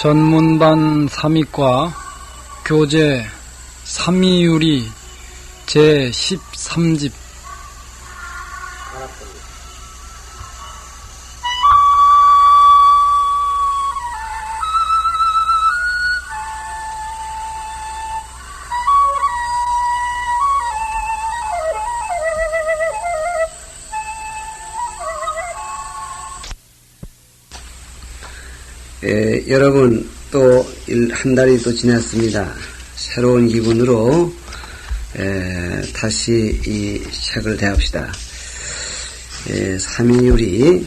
전문반 3위과 교재 삼위유리 제13집 여러분, 또 한 달이 또 지났습니다. 새로운 기분으로 다시 이 책을 대합시다. 삼위유리,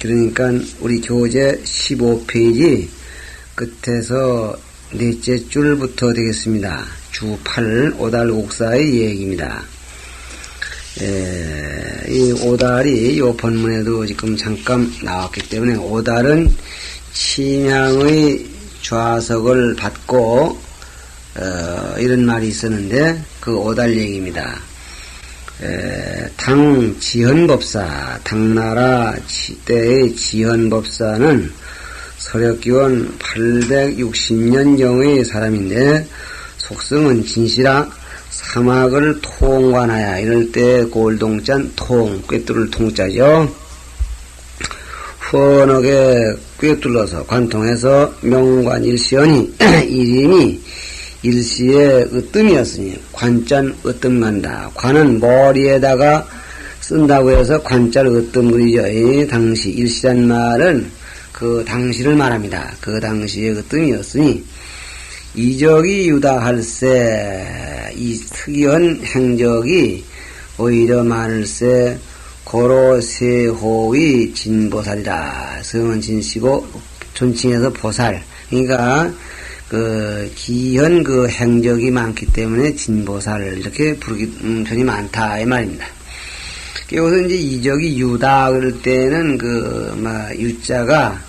그러니까 우리 교재 15페이지 끝에서 넷째 줄부터 되겠습니다. 주 8, 오달 옥사의 얘기입니다. 이 오달이 이 본문에도 지금 잠깐 나왔기 때문에 오달은 침향의 좌석을 받고 이런 말이 있었는데 그 오달 얘기입니다. 당 지현법사, 당나라 때의 지현법사는 서력기원 860년경의 사람인데 속성은 진실학, 사막을 통관하여 이럴 때 골동짠 통, 꿰뚫을 통자죠. 후원하게 꿰뚫러서 관통해서 명관일시언이 이름이 일시의 으뜸이었으니 관짠 으뜸간다. 관은 머리에다가 쓴다고 해서 관짤 으뜸 그리죠. 당시 일시란 말은 그 당시를 말합니다. 그 당시의 으뜸이었으니 이적이 유다할세, 이 특이한 행적이 오히려 많을세, 고로세호의 진보살이라. 성은 진시고 존칭해서 보살. 그러니까 그 기현 그 행적이 많기 때문에 진보살 이렇게 부르기 편이 많다 이 말입니다. 여기서 이제 이적이 유다 그럴 때는 그 유자가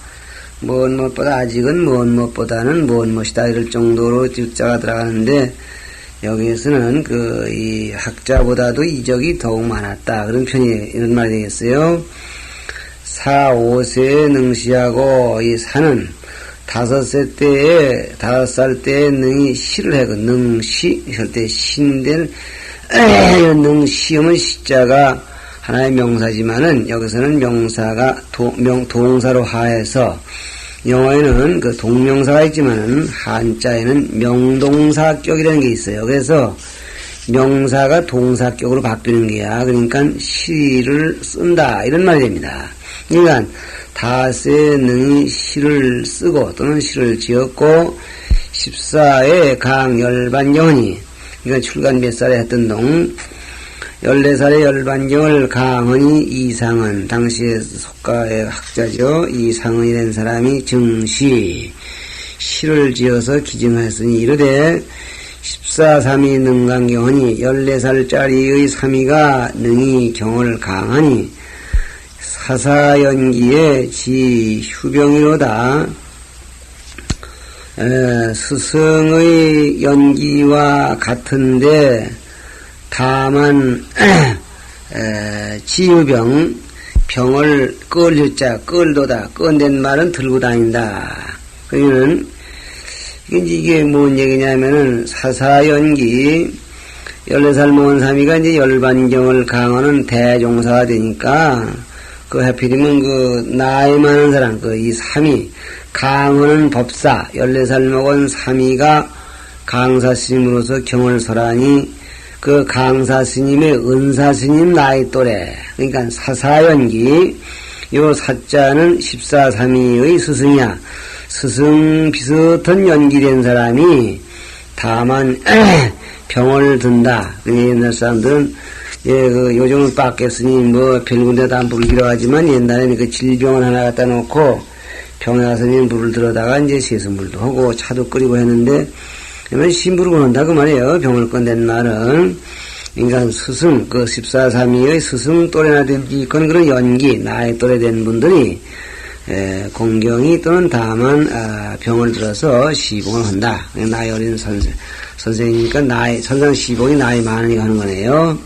뭔 무엇보다 아직은 뭔 무엇보다는 뭔 무엇이다 이럴 정도로 유자가 들어가는데 여기에서는 이 학자보다도 이적이 더욱 많았다 그런 편이 이런 말이 되겠어요. 4, 5세에 능시하고 이 사는 5살 때에 능이 시를 해고 능시 할 때 신될 능시음은 시자가 하나의 명사지만은 여기서는 명사가 동사로 하해서 영어에는 그 동명사가 있지만은 한자에는 명동사격이라는 게 있어요. 그래서 명사가 동사격으로 바뀌는 게야. 그러니까 시를 쓴다 이런 말이 됩니다. 그러니까 다세 능이 시를 쓰고 또는 시를 지었고 14의 강열반경이 그러니까 출간 몇 살에 했던 동 14살의 열반경을 강헌이 이상은 당시의 속가의 학자죠. 이상은이 된 사람이 증시 시를 지어서 기증하였으니 이르되 14삼이 능강경헌이 14살짜리의 삼이가 능이 경을 강하니 사사연기의 지휴병이로다. 스승의 연기와 같은데 다만 지유병 병을 끌유자 끌도다 끈된 말은 들고 다닌다. 그러면은 이게 뭔 얘기냐면은 사사연기 14살 먹은 삼이가 이제 열반경을 강하는 대종사가 되니까 그 하필이면 그 나이 많은 사람 이 삼이 강하는 법사 14살 먹은 삼이가 강사 스님으로서 경을 설하니 그 강사 스님의 은사 스님 나이 또래 그러니까 사사연기 요 사자는 14삼이의 스승이야. 스승 비슷한 연기된 사람이 다만 병을 든다. 옛날 사람들은 요즘은 빡겠으니 별군데도 안 부르기로 하지만 옛날에는 그 질병을 하나 갖다 놓고 병에 가서 물을 들어다가 이제 세수물도 하고 차도 끓이고 했는데 그러면 심부르고 한다 그 말이에요. 병을 건넨 말은 그러니까 스승 14삼이의 스승 또래나 된지 그런 연기 나이 또래 된 분들이 공경이 또는 다만 병을 들어서 시봉을 한다. 나이 어린 선생이니까 선상 시봉이 나이 많으니까 하는 거네요.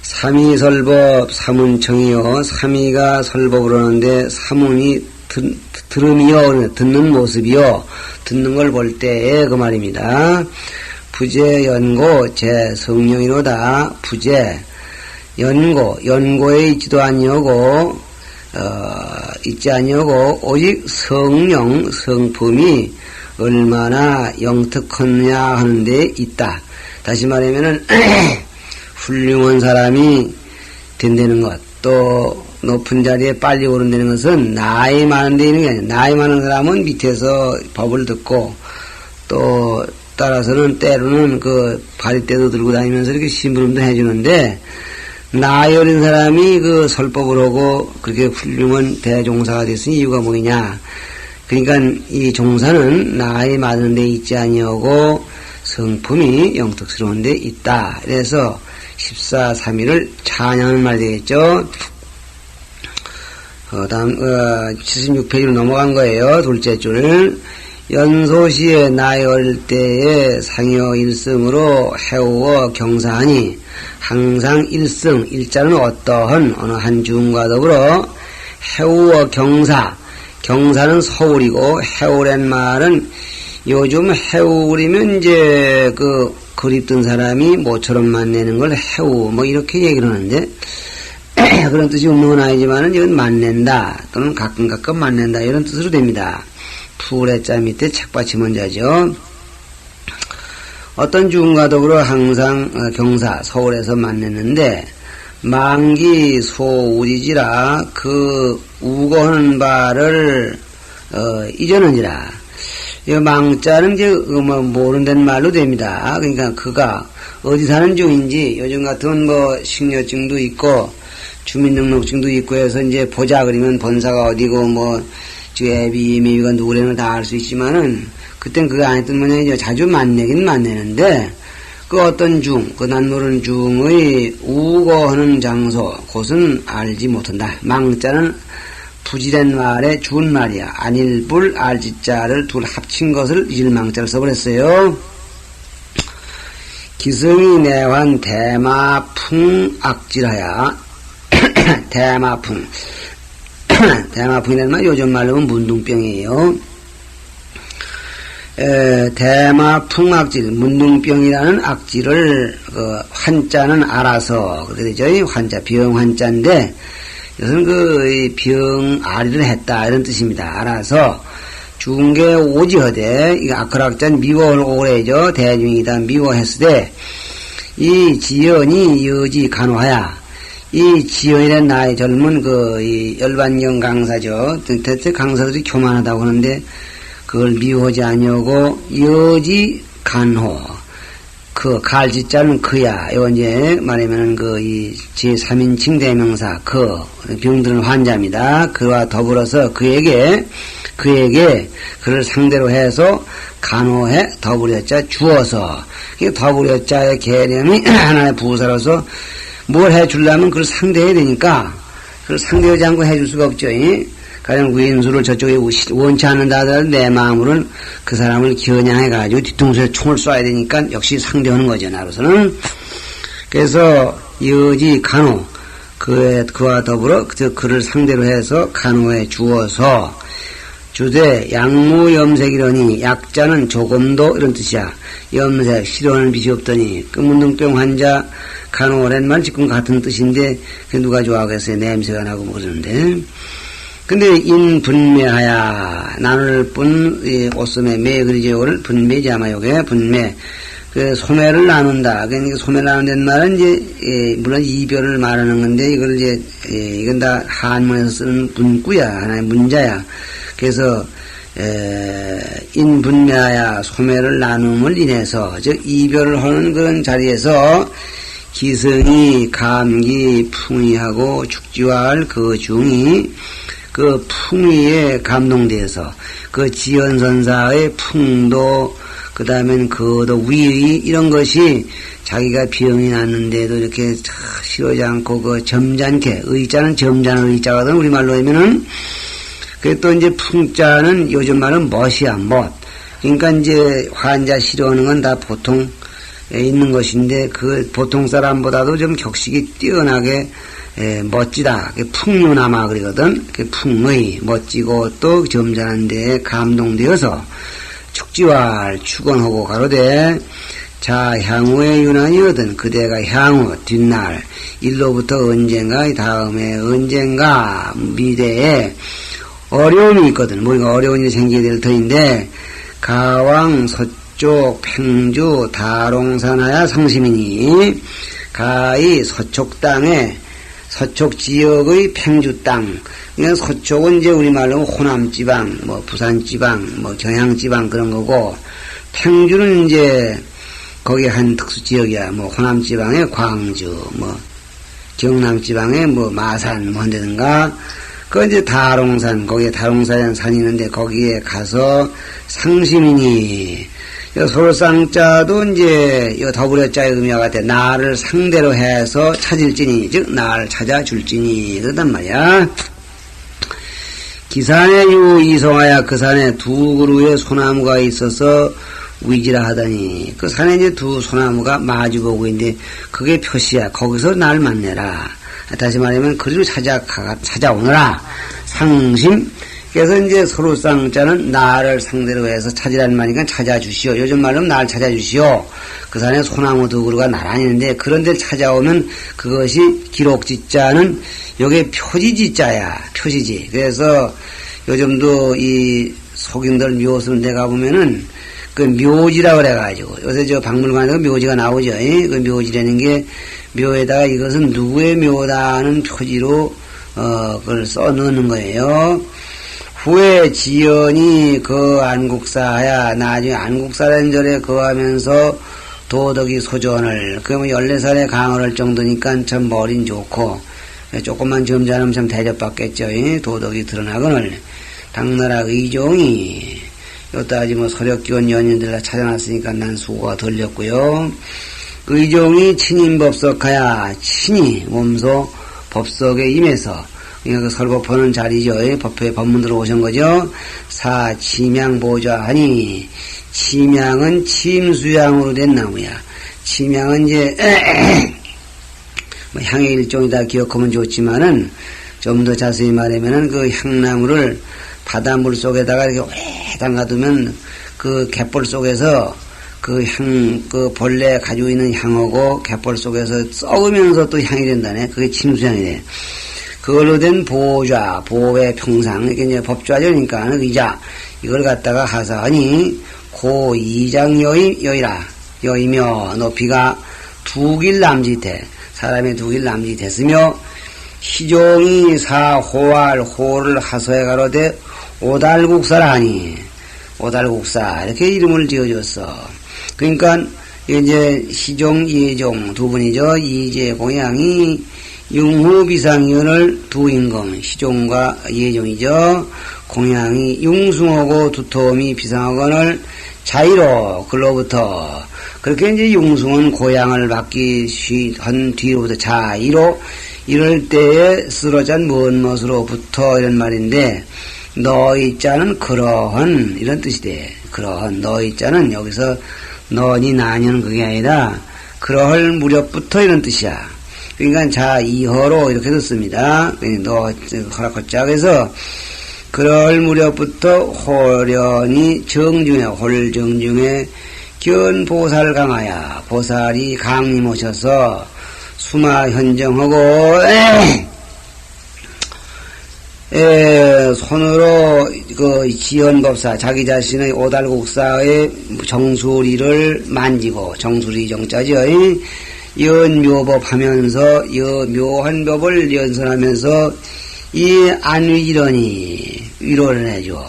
삼위설법 사문청이요. 삼위가 설법을 하는데 사문이 들음이요, 듣는 모습이요, 듣는 걸 볼 때에 그 말입니다. 부재, 연고, 제, 성령이로다, 부재, 연고에 있지도 아니하고, 있지 아니하고, 오직 성령, 성품이 얼마나 영특하느냐 하는 데 있다. 다시 말하면은, 훌륭한 사람이 된다는 것, 또, 높은 자리에 빨리 오른다는 것은 나이 많은 데 있는 게 아니라, 나이 많은 사람은 밑에서 법을 듣고, 또, 따라서는 때로는 그 바리떼도 들고 다니면서 이렇게 심부름도 해주는데, 나이 어린 사람이 그 설법을 하고 그렇게 훌륭한 대종사가 됐으니 이유가 뭐냐. 그러니까 이 종사는 나이 많은 데 있지 아니하고 성품이 영특스러운 데 있다. 그래서 14.3일을 찬양하는 말 되겠죠. 다음 76페이지로 넘어간 거예요. 둘째 줄. 연소시에 나이 어릴 때에 상여 일승으로 해오어 경사하니 항상 일승, 일자는 어떠한 어느 한 중과 더불어 해오어 경사는 서울이고 해오란 말은 요즘 해오리면 이제 그 그립던 사람이 모처럼 만내는 걸 해오 뭐 이렇게 얘기를 하는데 그런 뜻이 없는 건 아니지만은 이건 만낸다 또는 가끔 만낸다 이런 뜻으로 됩니다. 풀의자 밑에 책받침 자죠. 어떤 중과 더불어 항상 경사 서울에서 만났는데 망기 소우리지라 그 우고하는 바를 잊었는지라. 이 망자는 이제 뭐 모른다는 말로 됩니다. 그러니까 그가 어디 사는 중인지 요즘 같은 뭐 식료증도 있고 주민등록증도 있고 해서 이제 보자 그러면 본사가 어디고 뭐 애비, 매비가 누구라는 다 알 수 있지만은, 그땐 그거 안 했던 모양이죠. 자주 만나긴 만나는데, 그 어떤 중, 그 난 모르는 중의 우거하는 장소, 곳은 알지 못한다. 망자는 부지란 말에 준 말이야. 안일불, 알지자를 둘 합친 것을 일망자를 써버렸어요. 기성이 내환 대마풍 악질하야. 대마풍. 대마풍이라는 말 요즘 말로 하면 문둥병이에요. 대마풍 악질, 문둥병이라는 악질을 환자는 알아서 그렇게 되죠. 환자, 병 환자인데 이것은 그 병 아리를 했다 이런 뜻입니다. 알아서 중계 오지허대 이거 악학자는 미워를 오래죠. 대중이다 미워했으되 이 지연이 여지 간호하야. 이 지연이라는 나이 젊은 이 열반경 강사죠. 대체 강사들이 교만하다고 하는데 그걸 미워하지 아니하고 여지 간호. 그 갈지자는 그야. 이거 이제 말하면은 이 제3인칭 대명사 병드는 환자입니다. 그와 더불어서 그에게 그를 상대로 해서 간호해 더불여자 주어서 더불여자의 개념이 하나의 부사로서 뭘 해주려면 그걸 상대해야 되니까 그걸 상대하지 않고 해줄 수가 없죠. 가령 왼수를 저쪽에 원치 않는다 하더라도 내 마음으로는 그 사람을 겨냥해가지고 뒤통수에 총을 쏴야 되니까 역시 상대하는 거죠. 나로서는. 그래서 여지 간호 그와 더불어 그를 상대로 해서 간호해 주어서 주되 양무염색이러니 약자는 조금도 이런 뜻이야. 염색 싫어하는 빛이 없더니 그 문둥병 환자 간호란 말 지금 같은 뜻인데 그 누가 좋아하겠어요. 냄새가 나고 뭐 그러는데. 근데 인분매하야 나눌 뿐 옷소매 매 그리지오를 분매지 아마 요게 분매 그 소매를 나눈다. 그러니까 소매를 나눈다는 말은 이제 물론 이별을 말하는 건데 이걸 이제 이건 다 한문에서 쓰는 문구야 하나의 문자야. 그래서 인분매하야 소매를 나눔을 인해서 즉 이별을 하는 그런 자리에서 기성이 감기 풍위하고 축지할 그 중이 그 풍위에 감동돼서 그 지연선사의 풍도 그 다음엔 그도 위의 이런 것이 자기가 병이 났는데도 이렇게 싫어하지 않고 그 점잖게 의자는 점잖은 의자거든 우리말로 하면은 그 또 이제 풍자는 요즘 말은 멋이야 멋 그러니까 이제 환자 싫어하는 건 다 보통 있는 것인데 그 보통 사람보다도 좀 격식이 뛰어나게 멋지다. 풍류나마 그러거든. 풍의, 멋지고 또 점잖은 데에 감동되어서 축지활 축원하고 가로되 자 향후의 유난이거든. 그대가 향후 뒷날 일로부터 언젠가 다음에 언젠가 미래에 어려움이 있거든. 뭐가 어려운 일이 생기게 될 터인데 가왕 서쪽 팽주 다롱산하야 상심이니 가히 서쪽 땅에 서쪽 지역의 팽주 땅. 그러니까 서쪽은 이제 우리말로 호남 지방, 뭐 부산 지방, 뭐 경양 지방 그런 거고 팽주는 이제 거기 한 특수 지역이야. 뭐 호남 지방의 광주, 뭐 경남 지방의 뭐 마산 뭐 한다든가. 그 이제 다롱산, 거기에 다롱산이라는 산이 있는데 거기에 가서 상심이니 서로 쌍자도 이제 더불어자의 의미와 같아. 나를 상대로 해서 찾을지니, 즉 나를 찾아줄지니 그러단 말이야. 기산에 유 이성하야 그 산에 두 그루의 소나무가 있어서 위지라 하더니 그 산에 이제 두 소나무가 마주보고 있는데 그게 표시야. 거기서 날 만나라. 다시 말하면 그리로 찾아오너라. 상심. 그래서 이제 서로 쌍자는 나를 상대로 해서 찾으라는 말이니까 찾아주시오. 요즘 말로는 날 찾아주시오. 그 산에 소나무 두 그루가 나란히 있는데 그런 데를 찾아오면 그것이 기록지자는 요게 표지지자야. 표시지. 그래서 요즘도 이 속인들 묘 쓰는 데 가보면은 그 묘지라 그래가지고 요새 저 박물관에서 묘지가 나오죠. 그 묘지라는 게 묘에다가 이것은 누구의 묘다는 표지로 그걸 써 넣는 거예요. 후에 지연이 그 안국사야 나중에 안국사라는 절에 거하면서 도덕이 소전을 그러면 14살에 강을 정도니까 참 머리는 좋고 조금만 점잖으면 참 대접받겠죠. 도덕이 드러나거늘 당나라 의종이 요따지 뭐 서력기원 연인들 찾아놨으니까 난 수고가 덜렸고요. 의종이 친인법석하야 친히 몸소 법석에 임해서 그 설법하는 자리죠. 법회 법문으로 오신 거죠. 사 침양보좌하니 침양은 침수양으로 된 나무야. 침양은 이제 뭐 향의 일종이다 기억하면 좋지만은 좀 더 자세히 말하면은 그 향나무를 바닷물 속에다가 이렇게 오래 담가두면 그 갯벌 속에서 그 본래 가지고 있는 향하고 갯벌 속에서 썩으면서 또 향이 된다네. 그게 침수향이 돼. 그걸로 된 보좌, 보의 평상, 이게 이제 법좌죠. 그러니까 의자, 이걸 갖다가 하사하니, 고 이장 여이라, 여이며, 높이가 두 길 남짓해, 사람의 두 길 남짓했으며, 시종이 사호할, 호를 하서에 가로되, 오달국사라 하니, 오달국사, 이렇게 이름을 지어줬어. 그러니까, 이제 시종, 예종 두 분이죠. 이제 공양이, 융후비상연을 두 임금, 시종과 예종이죠. 공양이 융숭하고 두터움이 비상하거늘 자의로, 글로부터. 그렇게 이제 융숭은 고향을 받기 한 뒤로부터 자의로, 이럴 때에 쓰러진 먼 멋으로부터 이런 말인데, 너희 자는 그러한, 이런 뜻이 돼. 그러한, 너희 자는 여기서 너니 나니는 그게 아니라, 그러할 무렵부터 이런 뜻이야. 그러니까 자 이허로 이렇게 듣습니다. 너 허락헛자 그래서 그럴 무렵부터 호련이 정중에 홀정중에 견 보살 강하야 보살이 강림 오셔서 수마 현정하고 손으로 그 지연법사 자기 자신의 오달국사의 정수리를 만지고 정수리 정자죠. 연묘법 하면서 묘한 법을 연설하면서 이 안위지러니 위로를 해줘.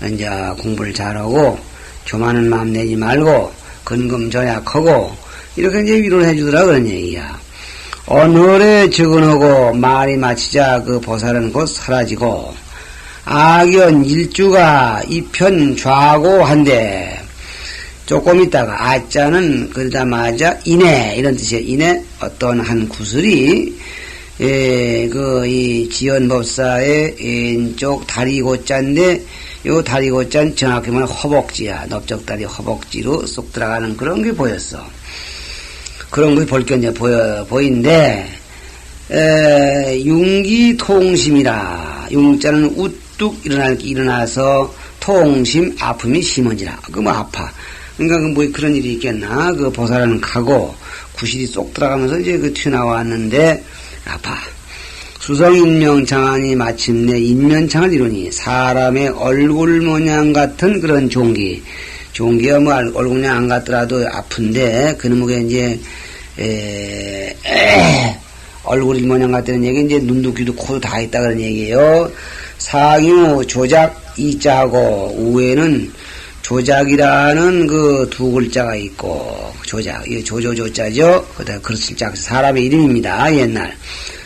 이제 공부를 잘하고 교만한 마음 내지 말고 근검절약하고 이렇게 이제 위로를 해주더라 그런 얘기야. 언어에 적은하고 말이 마치자 그 보살은 곧 사라지고 악연 일주가 이편 좌고한데 조금 있다가 아자는 그러다마자 이내 이런 뜻이에요. 이내 어떤 한 구슬이 이 지연법사의 왼쪽 다리 곧자인데 요 다리 곧자는 정확히 말하면 허벅지야. 넓적다리 허벅지로 쏙 들어가는 그런 게 보였어. 그런 게 볼게 이제 보이는데 융기통심이라. 융자는 우뚝 일어나서 통심 아픔이 심한지라. 그 뭐 아파. 그러니까 그 뭐 그런 일이 있겠나. 그 보살은 가고 구실이 쏙 들어가면서 이제 그 튀어나왔는데 아파. 수성인명창하니 마침내 인면창을 이루니 사람의 얼굴 모양 같은 그런 종기. 종기가 뭐 얼굴 모양 안 같더라도 아픈데 그놈의 이제 얼굴이 모양 같다는 얘기 이제 눈도 귀도 코도 다 있다 그런 얘기예요. 상유 조작 이자고 우에는 조작이라는 그 두 글자가 있고 조작 이 조조조자죠. 그다음 그릇을자 사람의 이름입니다. 옛날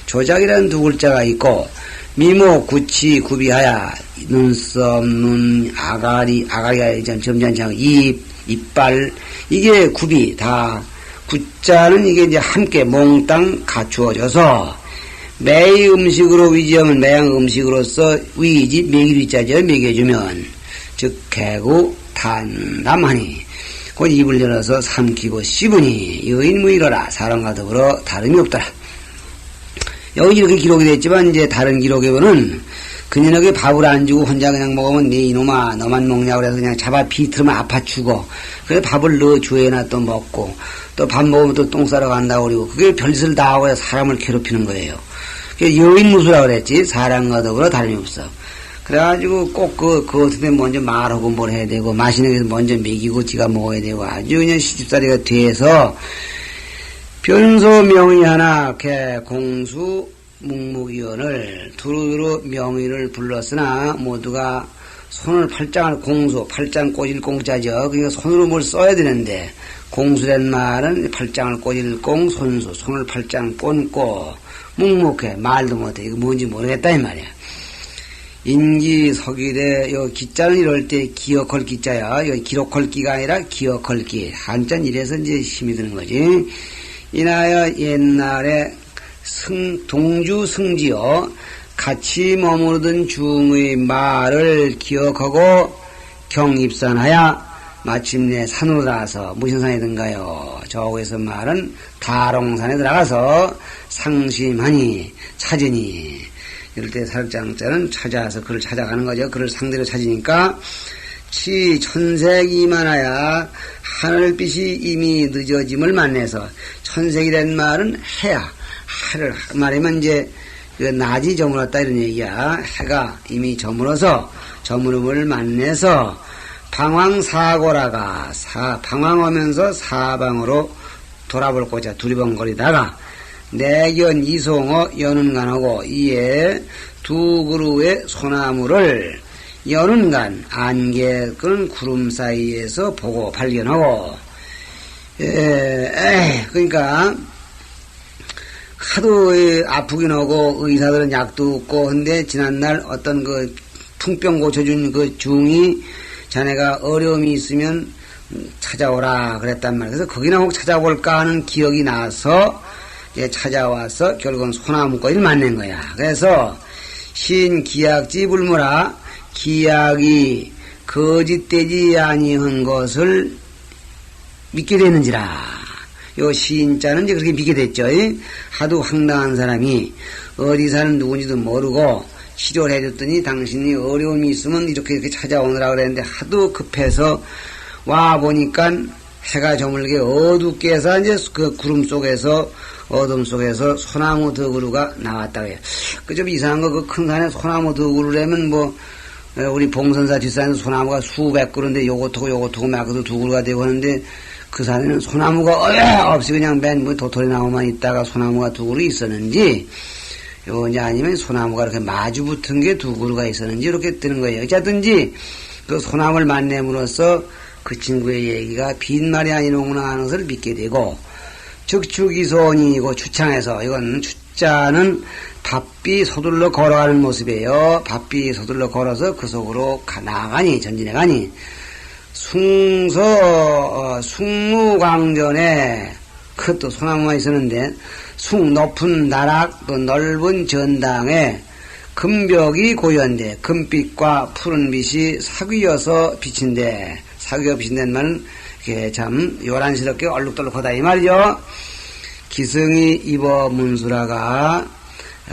조작이라는 두 글자가 있고 미모 구치 구비하야 눈썹 눈 아가리가 점잖장 입 이빨 이게 구비 다 구자는 이게 이제 함께 몽땅 갖추어져서 매일 음식으로 위지하면 매양 음식으로서 위지 먹이리자죠. 먹여주면 즉 개구 단담하니 곧 입을 열어서 삼키고 씹으니 여인무이러라 사람과 더불어 다름이 없더라. 여기 이렇게 기록이 됐지만 이제 다른 기록에 보면 그녀에게 밥을 안 주고 혼자 그냥 먹으면 네 이놈아 너만 먹냐고 그래서 그냥 잡아 비틀면 아파 죽어. 그래서 밥을 넣어 주에나 또 먹고 또 밥 먹으면 또 똥 싸러 간다고 그러고 그게 별짓을 다 하고 사람을 괴롭히는 거예요. 여인무수라고 그랬지. 사람과 더불어 다름이 없어. 그래가지고 꼭 그 어떻게 먼저 말하고 뭘 해야 되고 맛있는 게 먼저 먹이고 지가 먹어야 되고 아주 그냥 시집살이가 돼서 변소 명의 하나 개 공수 묵묵위원을 두루두루 명의를 불렀으나 모두가 손을 팔짱을 공수 팔짱 꽂을 공자죠. 그러니까 손으로 뭘 써야 되는데 공수란 말은 팔짱을 꽂을 공 손수 손을 팔짱 꽂고 묵묵해 말도 못해 이거 뭔지 모르겠다 이 말이야. 인기 서기대 요 기자는 이럴 때 기억할 기자야. 요 기록할 기가 아니라 기억할 기. 한자는 이래서 이제 힘이 드는 거지. 이나여 옛날에 동주 승지요 같이 머무르던 중의 말을 기억하고 경입산하여 마침내 산으로 들어가서 무슨 산이든가요? 저기서 말은 다롱산에 들어가서 상심하니 찾으니 이럴 때 사역장자는 찾아서 그를 찾아가는 거죠. 그를 상대로 찾으니까 치 천색이만하야 하늘빛이 이미 늦어짐을 만나서 천색이란 말은 해야 해를 말하면 이제 그 낮이 저물었다 이런 얘기야. 해가 이미 저물어서 저물음을 만나서 방황사고라가 방황하면서 사방으로 돌아볼고자 두리번거리다가 내견 이송어 여는간하고 이에 두 그루의 소나무를 여는간 안개 그런 구름 사이에서 보고 발견하고 그러니까 하도 아프긴 하고 의사들은 약도 없고 근데 지난날 어떤 그 풍병 고쳐준 그 중이 자네가 어려움이 있으면 찾아오라 그랬단 말이에요. 그래서 거기나 혹 찾아볼까 하는 기억이 나서 이제 찾아와서 결국은 소나무까지 만난 거야. 그래서 신기약지 불무라 기약이 거짓되지 아니한 것을 믿게 되는지라. 요 시인자는 이제 그렇게 믿게 됐죠. 하도 황당한 사람이 어디 사는 누군지도 모르고 치료를 해줬더니 당신이 어려움이 있으면 이렇게 찾아오느라 그랬는데 하도 급해서 와 보니까 해가 저물게 어둡게 해서 이제 그 구름 속에서 어둠 속에서 소나무 덕으루가 나왔다고 해요. 그 좀 이상한 거 그 큰 산에 소나무 덕으루라면 뭐 우리 봉선사 뒷산에 소나무가 수백 그루인데 요것하고 막 그도 두 그루가 되고 하는데 그 산에는 소나무가 없이 그냥 맨 뭐 도토리 나무만 있다가 소나무가 두 그루 있었는지 요냐 아니면 소나무가 이렇게 마주 붙은 게 두 그루가 있었는지 이렇게 뜨는 거예요. 어쨌든지 그 소나무를 만남으로써 그 친구의 얘기가 빈말이 아니로구나 하는 것을 믿게 되고 즉추기손이고 추창해서 이건 추자는 바삐 서둘러 걸어가는 모습이에요. 바삐 서둘러 걸어서 그 속으로 나가니 전진해 가니 숭무광전에 그것도 소나무가 있었는데 높은 나락 또 넓은 전당에 금벽이 고연돼 금빛과 푸른빛이 사귀어서 비친데 사귀어 비친다는 말은 이게 참 요란스럽게 얼룩덜룩하다 이 말이죠. 기승이 입어 문수라가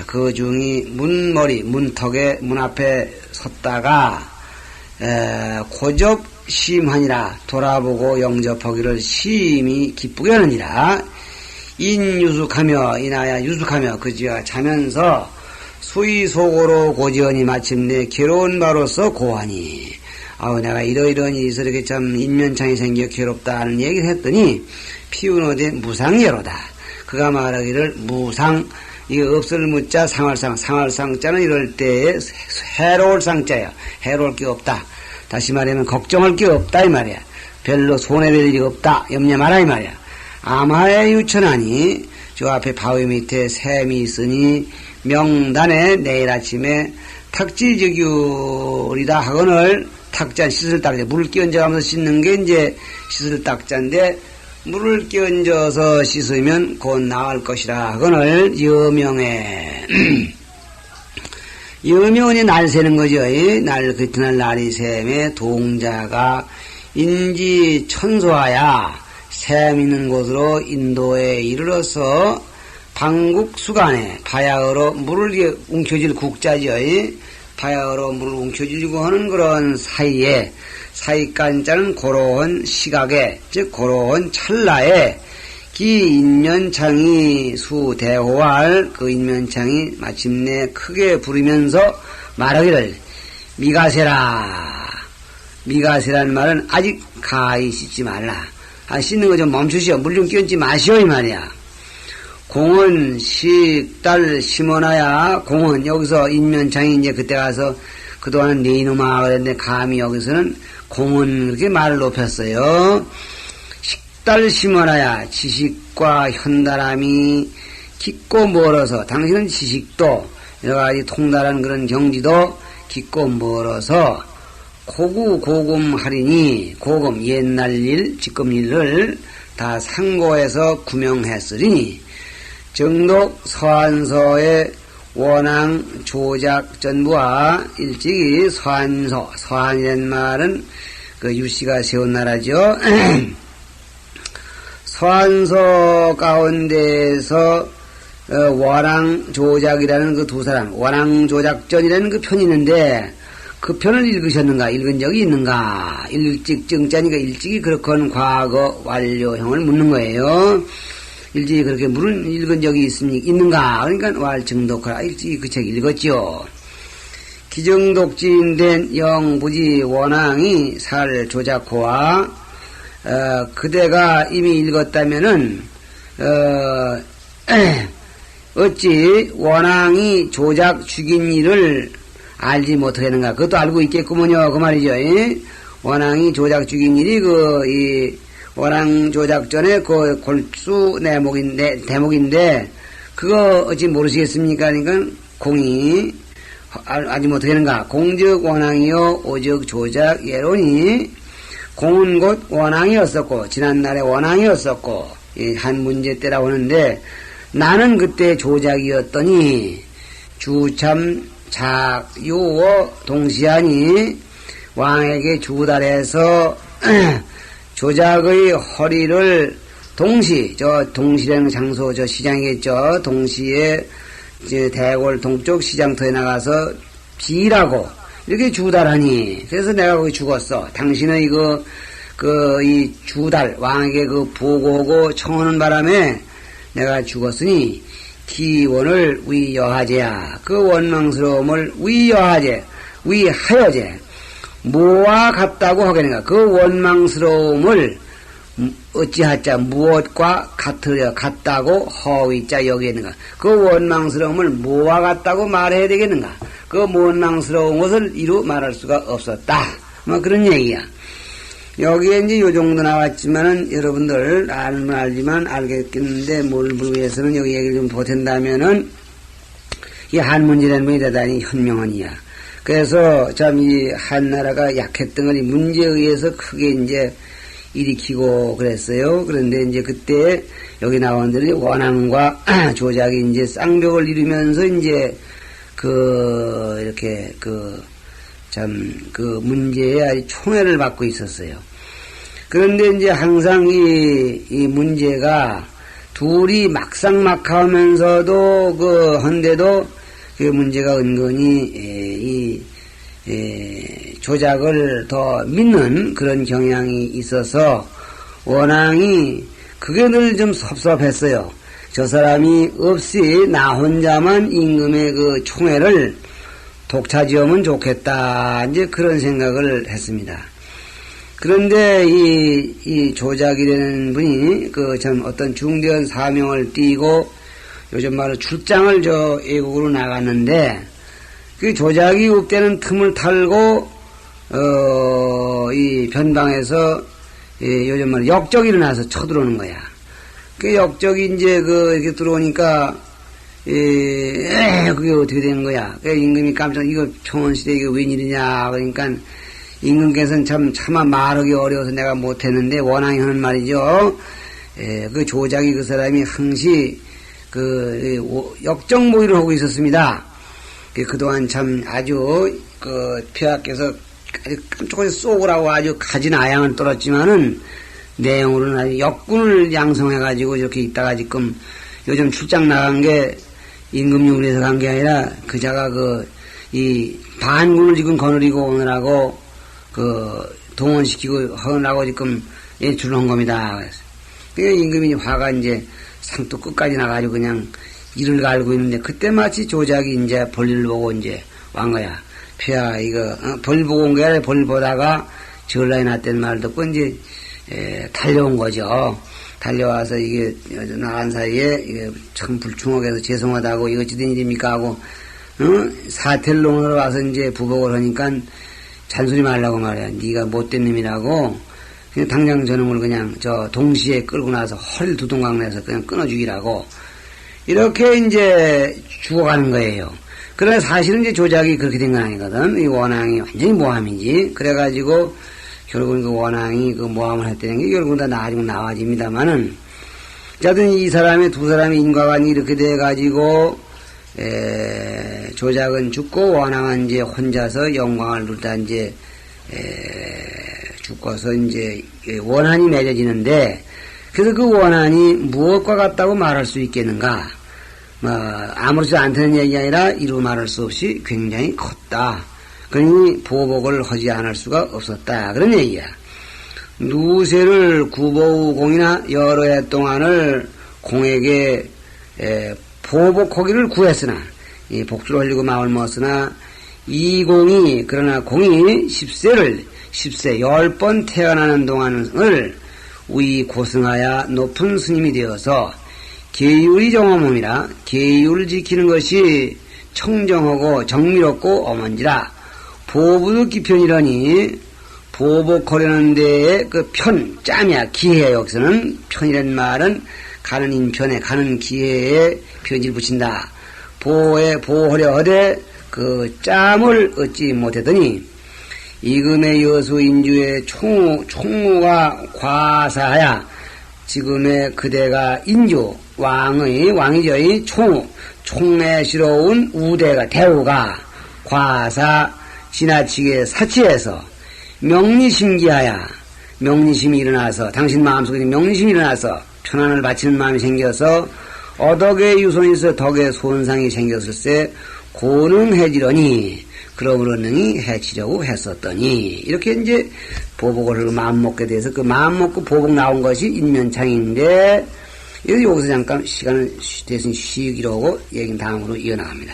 그 중이 문머리 문턱에 문 앞에 섰다가 고접 심하니라 돌아보고 영접하기를 심히 기쁘게 하느니라. 인유숙하며 이나야 유숙하며 그지가 자면서 수의 속으로 고지언이 마침내 괴로운 바로서 고하니 아우 내가 이러이러한 일에서 이렇게 참 인면창이 생겨 괴롭다 하는 얘기를 했더니 피운어대 무상예로다. 그가 말하기를 무상 이 없을 무자 상할상 상할상자는 이럴 때에 해로울 상자야. 해로울 게 없다. 다시 말하면 걱정할 게 없다 이 말이야. 별로 손해볼 일이 없다. 염려 마라 이 말이야. 암하에 유천하니 저 앞에 바위 밑에 샘이 있으니 명단에 내일 아침에 탁지적유리다 하거늘 탁자 씻을 닦자 물을 끼얹어가면서 씻는 게 이제 씻을 닦자인데 물을 끼얹어서 씻으면 곧 나을 것이라 하거늘 여명에 여명이 날 새는 거죠. 날 그날 날이 샘에 동자가 인지 천소하야 샘 있는 곳으로 인도에 이르러서 방국수간에 바야흐로 물을 움켜질 국자죠. 바야흐로 물을 움켜쥐고 하는 그런 사이에 사이간자는 고로운 시각에 즉 고로운 찰나에 기 인면창이 수대호할 그 인면창이 마침내 크게 부르면서 말하기를 미가세라. 미가세라는 말은 아직 가히 씻지 말라. 씻는 거 좀 멈추시오. 물 좀 끼얹지 마시오 이 말이야. 공은 식달 심어놔야 공은 여기서 인면창이 이제 그때 가서 그동안은 네 이놈아 그랬는데 감히 여기서는 공은 그렇게 말을 높였어요. 식달 심어놔야 지식과 현달함이 깊고 멀어서 당신은 지식도 여러가지 통달한 그런 경지도 깊고 멀어서 고금하리니 고금 옛날 일 지금 일을 다 상고해서 구명했으리니 정독 서한서의 원앙 조작 전부와 일찍이 서한서 서한이라는 말은 그 유씨가 세운 나라죠. 서한서 가운데서 원앙 조작이라는 그 두 사람 원앙 조작전이라는 그 편이 있는데 그 편을 읽으셨는가? 읽은 적이 있는가? 일찍증자니까 일찍이 그렇건 과거 완료형을 묻는 거예요. 일찍이 그렇게 물은 읽은 적이 있는가? 그러니까 왈증독하라. 일찍이 그 책 읽었죠. 기정독지인된 영부지 원앙이 살 조작호와 그대가 이미 읽었다면은 어찌 원앙이 조작 죽인 일을 알지 못하겠는가? 그것도 알고 있겠구먼요. 그 말이죠. 원앙이 조작 죽인 일이 이 원앙 조작 전에 그 골수 대목인데 그거 어찌 모르시겠습니까? 그러니까 공이 알지 못하겠는가? 공적 원앙이요 오적 조작 예론이 공은 곧 원앙이었었고 지난날에 원앙이었었고 한 문제 때라고 하는데 나는 그때 조작이었더니 주참 작유어 동시하니 왕에게 주달해서 조작의 허리를 동시라는 장소 시장이겠죠. 동시에 대골 동쪽 시장터에 나가서 비라고 이렇게 주달하니 그래서 내가 거기 죽었어. 당신의 이 주달 왕에게 그 보고하고 청하는 바람에 내가 죽었으니 기원을 위여하제야. 그 원망스러움을 위하여제. 뭐와 같다고 하겠는가? 그 원망스러움을 어찌하자 무엇과 같다고 허위자 여기겠는가? 그 원망스러움을 뭐와 같다고 말해야 되겠는가? 그 원망스러운 것을 이루 말할 수가 없었다. 뭐 그런 얘기야. 여기에 이제 요 정도 나왔지만은 여러분들 알면 알지만 알겠겠는데 뭘 위해서는 여기 얘기를 좀 보탠다면은 이 한문이라는 분이 대단히 현명한이야. 그래서 참 이 한나라가 약했던 걸 이 문제에 의해서 크게 이제 일으키고 그랬어요. 그런데 이제 그때 여기 나온 대로 원앙과 조작이 이제 쌍벽을 이루면서 이제 이렇게 그 문제에 아주 총애를 받고 있었어요. 그런데 이제 항상 이 문제가 둘이 막상막하면서도 헌데도 그 문제가 은근히 조작을 더 믿는 그런 경향이 있어서 원앙이 그게 늘 좀 섭섭했어요. 저 사람이 없이 나 혼자만 임금의 그 총애를 독차지하면 좋겠다. 이제 그런 생각을 했습니다. 그런데 이 조작이라는 분이 참 어떤 중대한 사명을 띠고 요즘 말로 출장을 외국으로 나갔는데 그 조작이 up되는 틈을 탈고 이 변방에서 요즘 말로 역적이 일어나서 쳐들어오는 거야. 그 역적이 이제 이렇게 들어오니까 그게 어떻게 되는 거야? 그 임금이 깜짝 이거 평원시대 이거 웬일이냐 그러니까 임금께서는 차마 말하기 어려워서 내가 못했는데 원앙이 하는 말이죠. 그 조작이 그 사람이 항시 역적 모의를 하고 있었습니다. 그동안 참 아주 폐하께서 아주 깜짝하게 쏘으라고 아주 가진 아양을 떨었지만은 내용으로는 아주 역군을 양성해가지고 이렇게 있다가 지금 요즘 출장 나간 게 임금용을 해서 간 게 아니라 그자가 이 반군을 지금 거느리고 오느라고 동원시키고 하느라고 지금 연출을 한 겁니다. 그래서 임금이 화가 이제 상도 끝까지 나가지고 그냥 이를 갈고 있는데 그때 마치 조작이 이제 볼일 보고 이제 완 거야. 폐하 이거 볼 보고 온 게 아니라 볼 보다가 전라에 났다는 말 듣고 이제 달려온 거죠. 달려와서 이게 나간 사이에 이게 참 불충하게서 죄송하다고 이거 어찌된 일입니까 하고 사태를 놓으러 와서 이제 부복을 하니까 잔소리 말라고 말이야. 네가 못된 놈이라고 그냥 당장 저놈을 그냥 동시에 끌고 나서 허리를 두둥강 내서 그냥 끊어 죽이라고 이렇게 이제 죽어가는 거예요. 그러나 사실은 이제 조작이 그렇게 된 건 아니거든. 이 원앙이 완전히 모함이지. 그래가지고 결국은 그 원앙이 모함을 했다는 게 결국은 다 나중에 나와집니다만은 어쨌든 이 사람의 두 사람의 인과관이 이렇게 돼가지고 조작은 죽고 원앙은 이제 혼자서 영광을 누리다 이제 죽어서 이제 원한이 맺어지는데 그래서 그 원한이 무엇과 같다고 말할 수 있겠는가? 아무렇지 않다는 얘기 아니라 이루 말할 수 없이 굉장히 컸다. 그러니 보복을 하지 않을 수가 없었다. 그런 얘기야. 누세를 구보우공이나 여러 해 동안을 공에게 보복하기를 구했으나 이 복주를 흘리고 마음을 먹었으나 이 공이 그러나 공이 10세 10번 태어나는 동안을 우이 고승하여 높은 스님이 되어서 계율이 정엄함이라 계율을 지키는 것이 청정하고 정밀없고 엄한지라 보부도 기편이라니 보복하려는 데에 짬이야 기회 여기서는 편이란 말은 가는 인편에 가는 기회에 편지를 붙인다. 보호하려 하되 짬을 얻지 못하더니 이금의 여수 인주의 총무가 과사하야 지금의 그대가 인주 왕이죠. 이 총매스러운 우대가 대우가 과사 지나치게 사치해서 명리심기하야 명리심이 일어나서 당신 마음속에 명리심이 일어나서 편안을 바치는 마음이 생겨서 어덕의 유손이 있어 덕의 손상이 생겼을세 고능해지려니 그러므로 능히 해치려고 했었더니 이렇게 이제 보복을 하고 마음먹게 돼서 그 마음먹고 보복 나온 것이 인면창인데 여기서 잠깐 시간을 대신 쉬기로 하고 얘기는 다음으로 이어나갑니다.